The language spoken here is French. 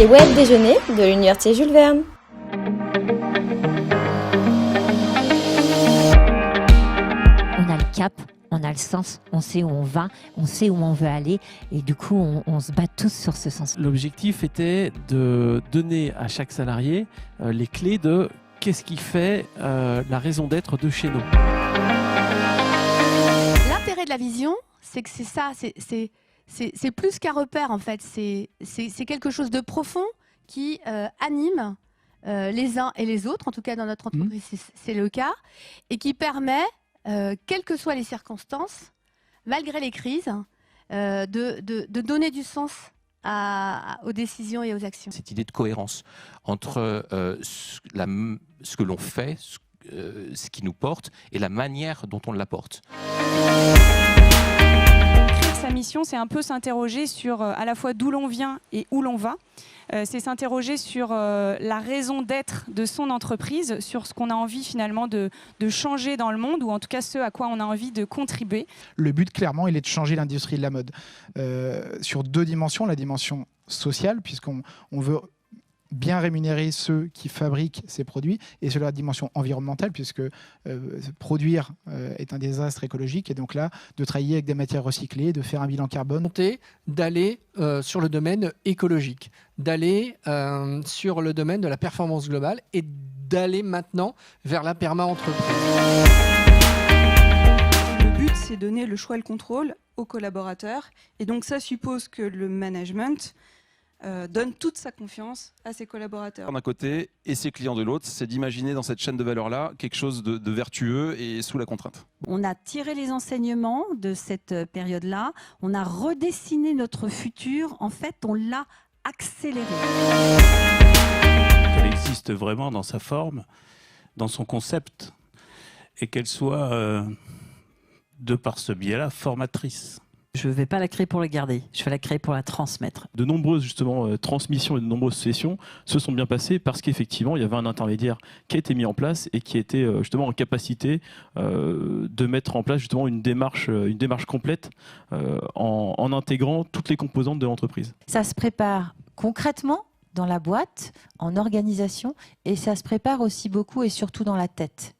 web déjeuner de l'Université Jules Verne. On a le cap, on a le sens, on sait où on va, on sait où on veut aller et du coup on se bat tous sur ce sens. L'objectif était de donner à chaque salarié les clés de qu'est-ce qui fait la raison d'être de chez nous. L'intérêt de la vision, c'est que c'est ça, c'est plus qu'un repère en fait, c'est quelque chose de profond qui anime les uns et les autres, en tout cas dans notre entreprise c'est le cas, et qui permet, quelles que soient les circonstances, malgré les crises, de donner du sens aux décisions et aux actions. Cette idée de cohérence entre ce que l'on fait, ce qui nous porte, et la manière dont on l'apporte. Sa mission, c'est un peu s'interroger sur à la fois d'où l'on vient et où l'on va. C'est s'interroger sur la raison d'être de son entreprise, sur ce qu'on a envie finalement de changer dans le monde, ou en tout cas ce à quoi on a envie de contribuer. Le but, clairement, il est de changer l'industrie de la mode. Sur deux dimensions, la dimension sociale, puisqu'on veut bien rémunérer ceux qui fabriquent ces produits, et sur la dimension environnementale, puisque produire est un désastre écologique, et donc là, de travailler avec des matières recyclées, de faire un bilan carbone. D'aller sur le domaine écologique, d'aller sur le domaine de la performance globale et d'aller maintenant vers la perma-entreprise. Le but, c'est donner le choix et le contrôle aux collaborateurs, et donc ça suppose que le management donne toute sa confiance à ses collaborateurs. D'un côté et ses clients de l'autre, c'est d'imaginer dans cette chaîne de valeur-là quelque chose de vertueux et sous la contrainte. On a tiré les enseignements de cette période-là, on a redessiné notre futur, en fait on l'a accéléré. Qu'elle existe vraiment dans sa forme, dans son concept, et qu'elle soit, de par ce biais-là, formatrice. Je ne vais pas la créer pour la garder, je vais la créer pour la transmettre. De nombreuses justement transmissions et de nombreuses sessions se sont bien passées parce qu'effectivement il y avait un intermédiaire qui a été mis en place et qui était justement en capacité de mettre en place justement une démarche complète en intégrant toutes les composantes de l'entreprise. Ça se prépare concrètement dans la boîte, en organisation, et ça se prépare aussi beaucoup et surtout dans la tête.